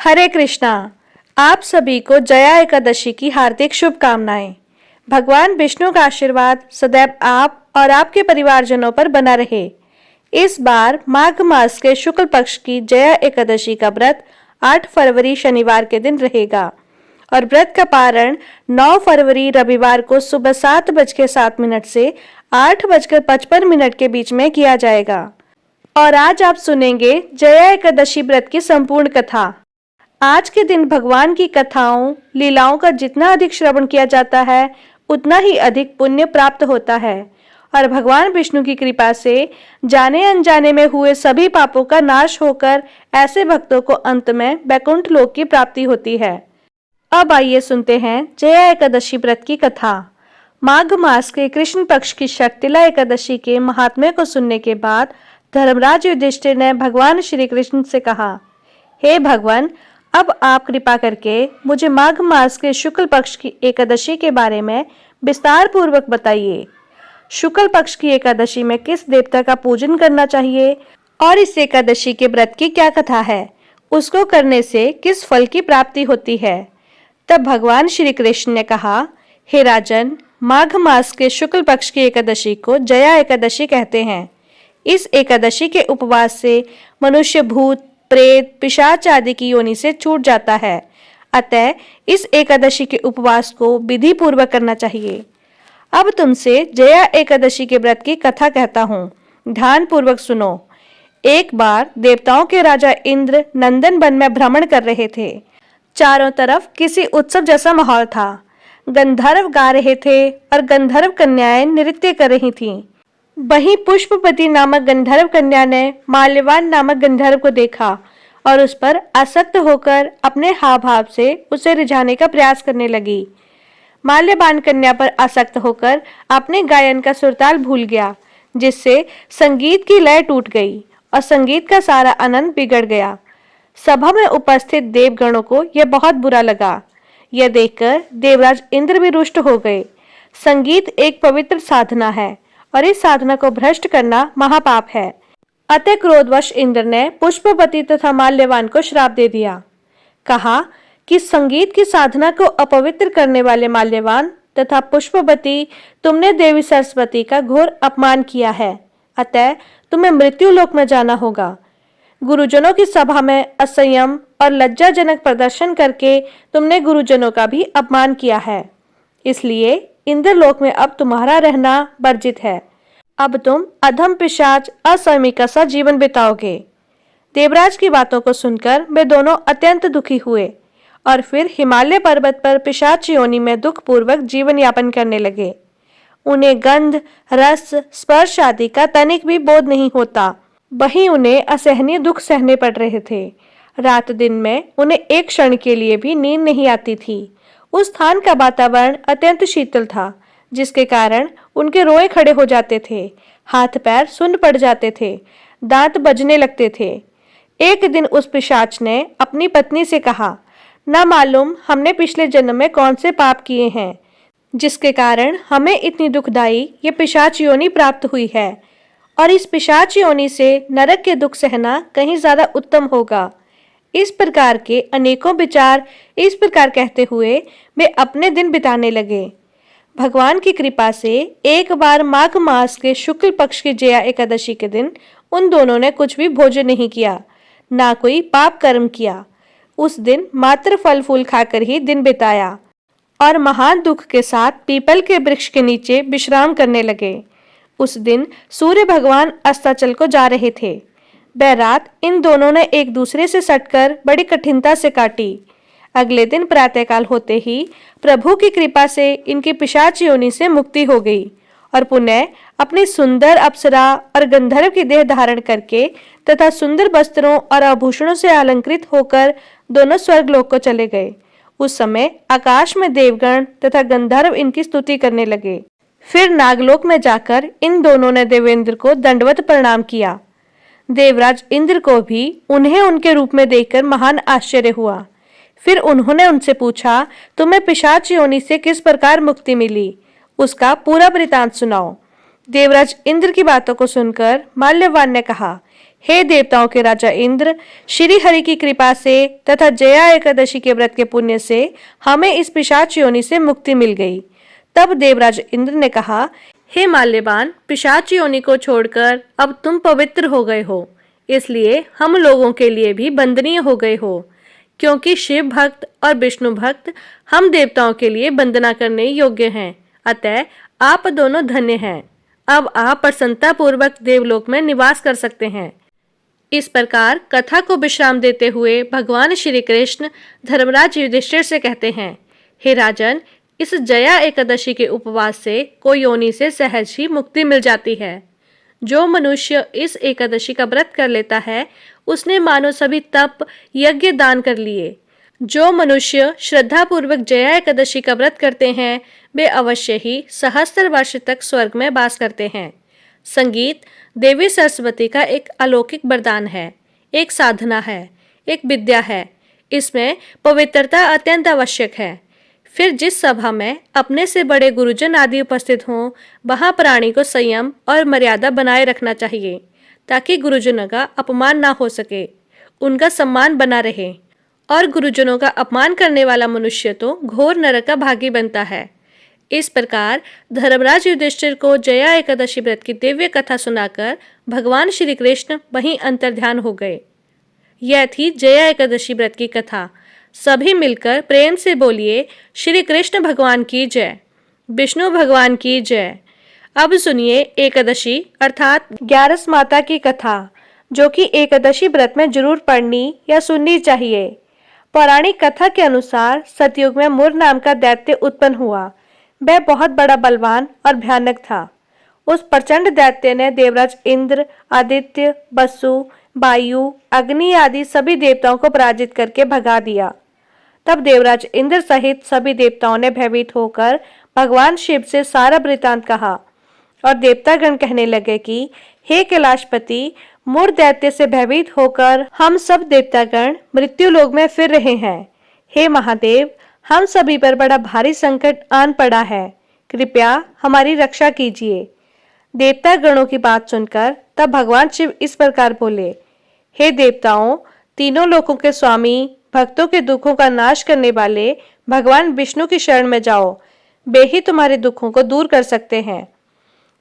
हरे कृष्णा। आप सभी को जया एकादशी की हार्दिक शुभकामनाएं। भगवान विष्णु का आशीर्वाद सदैव आप और आपके परिवारजनों पर बना रहे। इस बार माघ मास के शुक्ल पक्ष की जया एकादशी का व्रत 8 फरवरी शनिवार के दिन रहेगा और व्रत का पारण 9 फरवरी रविवार को सुबह 7:07 से 8:55 के बीच में किया जाएगा। और आज आप सुनेंगे जया एकादशी व्रत की संपूर्ण कथा। आज के दिन भगवान की कथाओं लीलाओं का जितना अधिक श्रवण किया जाता है उतना ही अधिक पुण्य प्राप्त होता है और भगवान विष्णु की कृपा से जाने अनजाने में हुए सभी पापों का नाश होकर ऐसे भक्तों को अंत में वैकुंठ लोक की प्राप्ति होती है। अब आइए सुनते हैं जया एकादशी व्रत की कथा। माघ मास के कृष्ण पक्ष की शक्तिला एकादशी के महात्म्य को सुनने के बाद धर्मराज युधिष्ठिर ने भगवान श्री कृष्ण से कहा, हे भगवान, अब आप कृपा करके मुझे माघ मास के शुक्ल पक्ष की एकादशी के बारे में विस्तार पूर्वक बताइए। शुक्ल पक्ष की एकादशी में किस देवता का पूजन करना चाहिए और इस एकादशी के व्रत की क्या कथा है, उसको करने से किस फल की प्राप्ति होती है। तब भगवान श्री कृष्ण ने कहा, हे राजन, माघ मास के शुक्ल पक्ष की एकादशी को जया एकादशी कहते हैं। इस एकादशी के उपवास से मनुष्य भूत प्रेत पिशाच आदि की योनि से छूट जाता है। अतः इस एकादशी के उपवास को विधि पूर्वक करना चाहिए। अब तुमसे जया एकादशी के व्रत की कथा कहता हूँ, ध्यान पूर्वक सुनो। एक बार देवताओं के राजा इंद्र नंदन वन में भ्रमण कर रहे थे। चारों तरफ किसी उत्सव जैसा माहौल था। गंधर्व गा रहे थे और गंधर्व कन्याएं नृत्य कर रही थीं। वहीं पुष्पवती नामक गंधर्व कन्या ने माल्यवान नामक गंधर्व को देखा और उस पर आसक्त होकर अपने हाव भाव से उसे रिझाने का प्रयास करने लगी। माल्यवान कन्या पर आसक्त होकर अपने गायन का सुरताल भूल गया, जिससे संगीत की लय टूट गई और संगीत का सारा आनंद बिगड़ गया। सभा में उपस्थित देवगणों को यह बहुत बुरा लगा। यह देखकर देवराज इंद्र भी रुष्ट हो गए। संगीत एक पवित्र साधना है और इस साधना को भ्रष्ट करना महापाप है। अतः क्रोधवश इंद्र ने पुष्पवती तथा माल्यवान को श्राप दे दिया। कहा कि संगीत की साधना को अपवित्र करने वाले माल्यवान तथा पुष्पवती, तुमने देवी सरस्वती का घोर अपमान किया है। अतः तुम्हें मृत्यु लोक में जाना होगा। गुरुजनों की सभा में असंयम और लज्जाजनक प्रदर्शन करके तुमने गुरुजनों का भी अपमान किया है। इसलिए इंद्रलोक में अब तुम्हारा रहना वर्जित है। अब तुम अधम पिशाच असमिका सा जीवन बिताओगे। देवराज की बातों को सुनकर वे दोनों अत्यंत दुखी हुए और फिर हिमालय पर्वत पर पिशाच योनि में दुख पूर्वक जीवन यापन करने लगे। उन्हें गंध, रस, स्पर्श आदि का तनिक भी बोध नहीं होता। वहीं उन्हें असहनीय दुख सहने पड़ रहे थे। रात दिन में उन्हें एक क्षण के लिए भी नींद नहीं आती थी। उस स्थान का वातावरण अत्यंत शीतल था, जिसके कारण उनके रोए खड़े हो जाते थे, हाथ पैर सुन्न पड़ जाते थे, दांत बजने लगते थे। एक दिन उस पिशाच ने अपनी पत्नी से कहा, ना मालूम हमने पिछले जन्म में कौन से पाप किए हैं, जिसके कारण हमें इतनी दुखदायी ये पिशाच योनि प्राप्त हुई है, और इस पिशाच योनि से नरक के दुख सहना कहीं ज्यादा उत्तम होगा। इस प्रकार के अनेकों विचार इस प्रकार कहते हुए वे अपने दिन बिताने लगे। भगवान की कृपा से एक बार माघ मास के शुक्ल पक्ष की जया एकादशी के दिन उन दोनों ने कुछ भी भोजन नहीं किया, ना कोई पाप कर्म किया। उस दिन मात्र फल फूल खाकर ही दिन बिताया और महान दुख के साथ पीपल के वृक्ष के नीचे विश्राम करने लगे। उस दिन सूर्य भगवान अस्ताचल को जा रहे थे। वह रात इन दोनों ने एक दूसरे से सटकर बड़ी कठिनता से काटी। अगले दिन प्रातःकाल होते ही प्रभु की कृपा से इनकी पिशाच योनि से मुक्ति हो गई और पुनः अपनी सुंदर अप्सरा और गंधर्व की देह धारण करके तथा सुंदर वस्त्रों और आभूषणों से अलंकृत होकर दोनों स्वर्गलोक को चले गए। उस समय आकाश में देवगण तथा गंधर्व इनकी स्तुति करने लगे। फिर नागलोक में जाकर इन दोनों ने देवेंद्र को दंडवत प्रणाम किया। देवराज इंद्र को भी उन्हें उनके रूप में देखकर महान आश्चर्य हुआ। फिर उन्होंने उनसे पूछा, तुम्हें पिशाच योनि से किस प्रकार मुक्ति मिली, उसका पूरा वृतांत सुनाओ। देवराज इंद्र की बातों को सुनकर माल्यवान ने कहा, हे देवताओं के राजा इंद्र, श्री हरि की कृपा से तथा जया एकादशी के व्रत के पुण्य से हमें इस पिशाच योनि से मुक्ति मिल गई। तब देवराज इंद्र ने कहा, हे माल्यवान, पिशाच योनि को छोड़कर अब तुम पवित्र हो गए हो, इसलिए हम लोगों के लिए भी वंदनीय हो गए हो, क्योंकि शिव भक्त और विष्णु भक्त हम देवताओं के लिए वंदना करने योग्य हैं। अतः आप दोनों धन्य हैं। अब आप प्रसन्नता पूर्वक देवलोक में निवास कर सकते हैं। इस प्रकार कथा को विश्राम देते हुए भगवान श्री कृष्ण धर्मराज युधिष्ठिर से कहते हैं, हे राजन, इस जया एकादशी के उपवास से कोई योनि से सहज ही मुक्ति मिल जाती है। जो मनुष्य इस एकादशी का व्रत कर लेता है, उसने मानो सभी तप यज्ञ दान कर लिए। जो मनुष्य श्रद्धा पूर्वक जया एकादशी का व्रत करते हैं, वे अवश्य ही सहस्त्र वर्ष तक स्वर्ग में वास करते हैं। संगीत देवी सरस्वती का एक अलौकिक वरदान है, एक साधना है, एक विद्या है। इसमें पवित्रता अत्यंत आवश्यक है। फिर जिस सभा में अपने से बड़े गुरुजन आदि उपस्थित हों, वहां प्राणी को संयम और मर्यादा बनाए रखना चाहिए, ताकि गुरुजनों का अपमान ना हो सके, उनका सम्मान बना रहे। और गुरुजनों का अपमान करने वाला मनुष्य तो घोर नरक का भागी बनता है। इस प्रकार धर्मराज युधिष्ठिर को जया एकादशी व्रत की दिव्य कथा सुनाकर भगवान श्री कृष्ण वहीं अंतर्ध्यान हो गए। यह थी जया एकादशी व्रत की कथा। सभी मिलकर प्रेम से बोलिए, श्री कृष्ण भगवान की जय, विष्णु भगवान की जय। अब सुनिए एकादशी अर्थात 11 माता की कथा, जो कि एकादशी व्रत में जरूर पढ़नी या सुननी चाहिए। पौराणिक कथा के अनुसार सतयुग में मुर नाम का दैत्य उत्पन्न हुआ। वह बहुत बड़ा बलवान और भयानक था। उस प्रचंड दैत्य ने देवराज इंद्र, आदित्य, वसु, वायु, अग्नि आदि सभी देवताओं को पराजित करके भगा दिया। तब देवराज इंद्र सहित सभी देवताओं ने भयभीत होकर भगवान शिव से सारा वृतांत कहा और देवतागण कहने लगे कि हे कैलाशपति, मुर दैत्य से भयभीत होकर हम सब देवतागण मृत्यु लोक में फिर रहे हैं। हे महादेव, हम सभी पर बड़ा भारी संकट आन पड़ा है, कृपया हमारी रक्षा कीजिए। देवता गणों की बात सुनकर तब भगवान शिव इस प्रकार बोले, हे देवताओं, तीनों लोकों के स्वामी, भक्तों के दुखों का नाश करने वाले भगवान विष्णु की शरण में जाओ, वे ही तुम्हारे दुखों को दूर कर सकते हैं।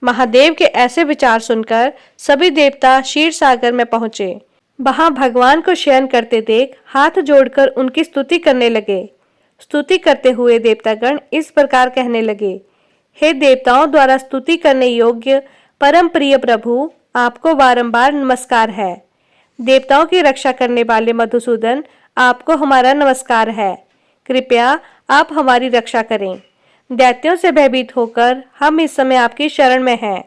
महादेव के ऐसे विचार सुनकर सभी देवता क्षीर सागर में पहुंचे। वहां भगवान को शयन करते देख हाथ जोड़कर उनकी स्तुति करने लगे। स्तुति करते हुए देवतागण इस प्रकार कहने लगे, हे देवताओं द्वारा स्तुति करने योग्य परम प्रिय प्रभु, आपको बारंबार नमस्कार है। देवताओं की रक्षा करने वाले मधुसूदन, आपको हमारा नमस्कार है। कृपया आप हमारी रक्षा करें। दैत्यों से भयभीत होकर हम इस समय आपकी शरण में हैं।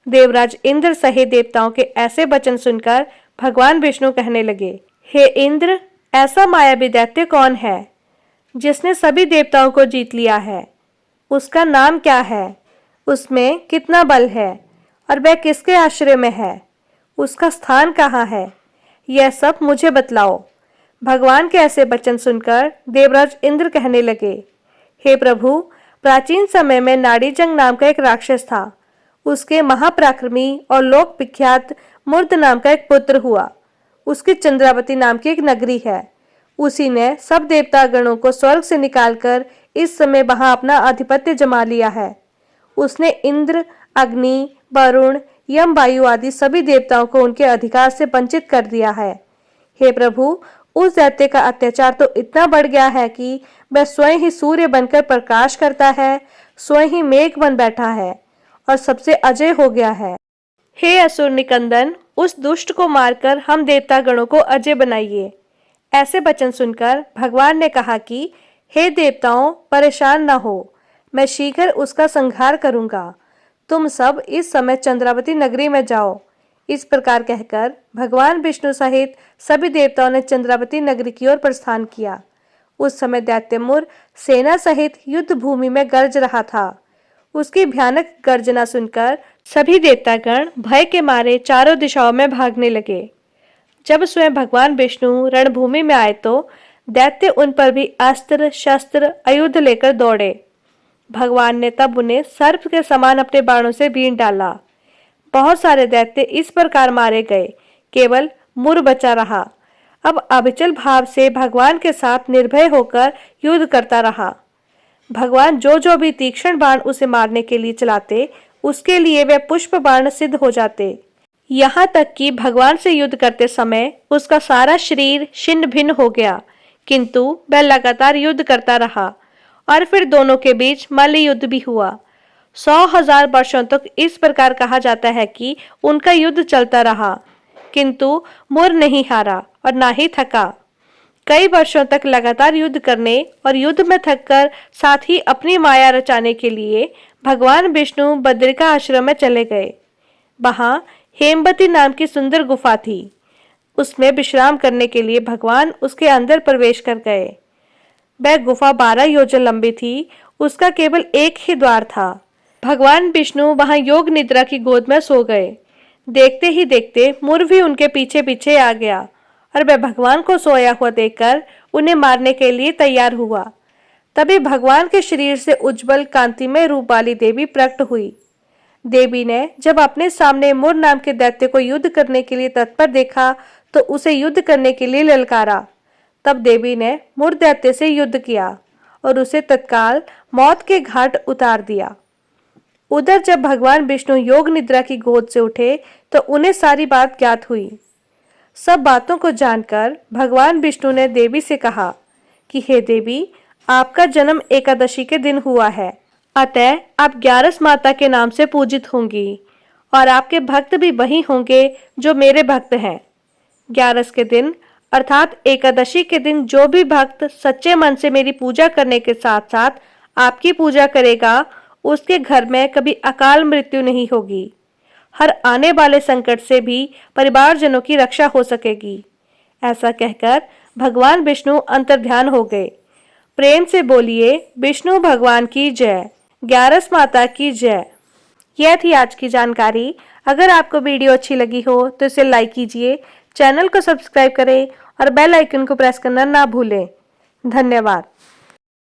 देवराज इंद्र सहित देवताओं के ऐसे वचन सुनकर भगवान विष्णु कहने लगे, हे इंद्र, ऐसा मायावी दैत्य कौन है जिसने सभी देवताओं को जीत लिया है? उसका नाम क्या है? उसमें कितना बल है और वह किसके आश्रय में है? उसका स्थान कहाँ है? यह सब मुझे बतलाओ। भगवान के ऐसे वचन सुनकर देवराज इंद्र कहने लगे, हे प्रभु, प्राचीन समय में नाड़ीजंग नाम का एक राक्षस था। उसके महापराक्रमी और लोक विख्यात मूर्ध नाम का एक पुत्र हुआ। उसकी चंद्रावती नाम की एक नगरी है। उसी ने सब देवता गणों को स्वर्ग से निकालकर इस समय वहां अपना आधिपत्य जमा लिया है। उसने इंद्र, अग्नि, वरुण, यम, वायु आदि सभी देवताओं को उनके अधिकार से वंचित कर दिया है। हे प्रभु, उस दैत्य का अत्याचार तो इतना बढ़ गया है कि वह स्वयं ही सूर्य बनकर प्रकाश करता है, स्वयं ही मेघ बन बैठा है और सबसे अजय हो गया है। हे असुर निकंदन, उस दुष्ट को मारकर हम देवता गणों को अजय बनाइए। ऐसे वचन सुनकर भगवान ने कहा कि हे देवताओं, परेशान न हो, मैं शीघ्र उसका संहार करूंगा। तुम सब इस समय चंद्रावती नगरी में जाओ। इस प्रकार कहकर भगवान विष्णु सहित सभी देवताओं ने चंद्रावती नगरी की ओर प्रस्थान किया। उस समय दैत्यमुर सेना सहित युद्ध भूमि में गरज रहा था। उसकी भयानक गर्जना सुनकर सभी देवतागण भय के मारे चारों दिशाओं में भागने लगे। जब स्वयं भगवान विष्णु रणभूमि में आए तो दैत्य उन पर भी अस्त्र शस्त्र आयुध लेकर दौड़े। भगवान ने तब उन्हें सर्प के समान अपने बाणों से बीन डाला। बहुत सारे दैत्य इस प्रकार मारे गए केवल मुर बचा रहा। अब अविचल भाव से भगवान के साथ निर्भय होकर युद्ध करता रहा। भगवान जो भी तीक्ष्ण बाण उसे मारने के लिए चलाते, उसके लिए वे पुष्प बाण सिद्ध हो जाते। यहाँ तक कि भगवान से युद्ध करते समय उसका सारा शरीर छिन्न भिन्न हो गया, किंतु वह लगातार युद्ध करता रहा और फिर दोनों के बीच मल्ल युद्ध भी हुआ। 100,000 वर्षों तक इस प्रकार कहा जाता है कि उनका युद्ध चलता रहा, किंतु मुर नहीं हारा और ना ही थका। कई वर्षों तक लगातार युद्ध करने और युद्ध में थककर साथ ही अपनी माया रचाने के लिए भगवान विष्णु बद्रिका आश्रम में चले गए। वहां हेमवती नाम की सुंदर गुफा थी। उसमें विश्राम करने के लिए भगवान उसके अंदर प्रवेश कर गए। वह गुफा 12 योजन लंबी थी। उसका केवल एक ही द्वार था। भगवान विष्णु वहां योग निद्रा की गोद में सो गए। देखते ही देखते मुर भी उनके पीछे पीछे आ गया और वह भगवान को सोया हुआ देखकर उन्हें मारने के लिए तैयार हुआ। तभी भगवान के शरीर से उज्जवल कांतिमय रूप वाली देवी प्रकट हुई। देवी ने जब अपने सामने मुर नाम के दैत्य को युद्ध करने के लिए तत्पर देखा तो उसे युद्ध करने के लिए ललकारा। तब देवी ने मुर दैत्य से युद्ध किया और उसे तत्काल मौत के घाट उतार दिया। उधर जब भगवान विष्णु योग निद्रा की गोद से उठे तो उन्हें सारी बात ज्ञात हुई। सब बातों को जानकर भगवान विष्णु ने देवी से कहा कि हे देवी, आपका जन्म एकादशी के दिन हुआ है, अतः आप ग्यारस माता के नाम से पूजित होंगी और आपके भक्त भी वही होंगे जो मेरे भक्त हैं। ग्यारस के दिन अर्थात एकादशी के दिन जो भी भक्त सच्चे मन से मेरी पूजा करने के साथ साथ आपकी पूजा करेगा, उसके घर में कभी अकाल मृत्यु नहीं होगी। हर आने वाले संकट से भी परिवारजनों की रक्षा हो सकेगी। ऐसा कहकर भगवान विष्णु अंतर्ध्यान हो गए। प्रेम से बोलिए विष्णु भगवान की जय, ग्यारस माता की जय। यह थी आज की जानकारी। अगर आपको वीडियो अच्छी लगी हो तो इसे लाइक कीजिए, चैनल को सब्सक्राइब करें और बेल आइकन को प्रेस करना ना भूलें। धन्यवाद।